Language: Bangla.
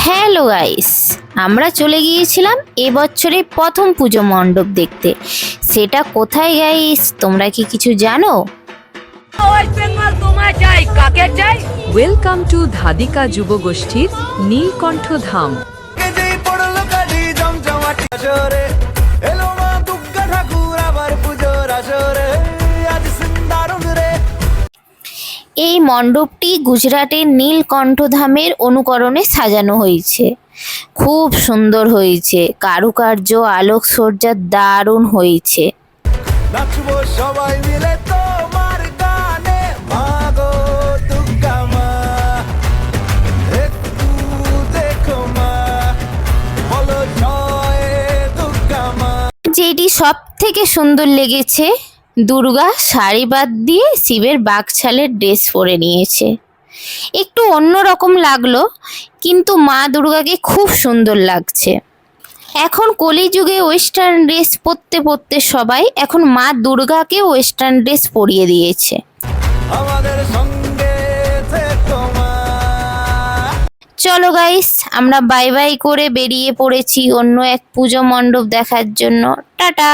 হ্যালো গাইস, আমরা চলে গিয়েছিলাম এবছরের প্রথম পুজো মণ্ডপ দেখতে। সেটা কোথায় গাইস, তোমরা কি কিছু জানো? ওয়েলকাম টু ধাদিকা যুবগোষ্ঠীর নীলকণ্ঠ ধাম। এই মণ্ডপটি গুজরাটের নীলকণ্ঠ ধামের অনুকরণে সাজানো হয়েছে। খুব সুন্দর হয়েছে, কারুকার্য আলোকসজ্জা দারুণ হয়েছে। সবাই মিলে তোমার গানে মাগো দুর্গা মা, একটু দেখো মা, বলো জয় দুর্গা মা। যেটি সব থেকে সুন্দর লেগেছে, দুর্গা শাড়ি বাদ দিয়ে শিবের বাঘছালের ড্রেস পরে নিয়েছে। একটু অন্যরকম লাগলো, কিন্তু মা দুর্গাকে খুব সুন্দর লাগছে। এখন কলিযুগে ওয়েস্টার্ন ড্রেস পরতে পরতে সবাই এখন মা দুর্গাকে ওয়েস্টার্ন ড্রেস পরিয়ে দিয়েছে। আমাদের সঙ্গে থেকো মা। চলো গাইস, আমরা বাই বাই করে বেরিয়ে পড়েছি অন্য এক পুজো মণ্ডপ দেখার জন্য। টাটা।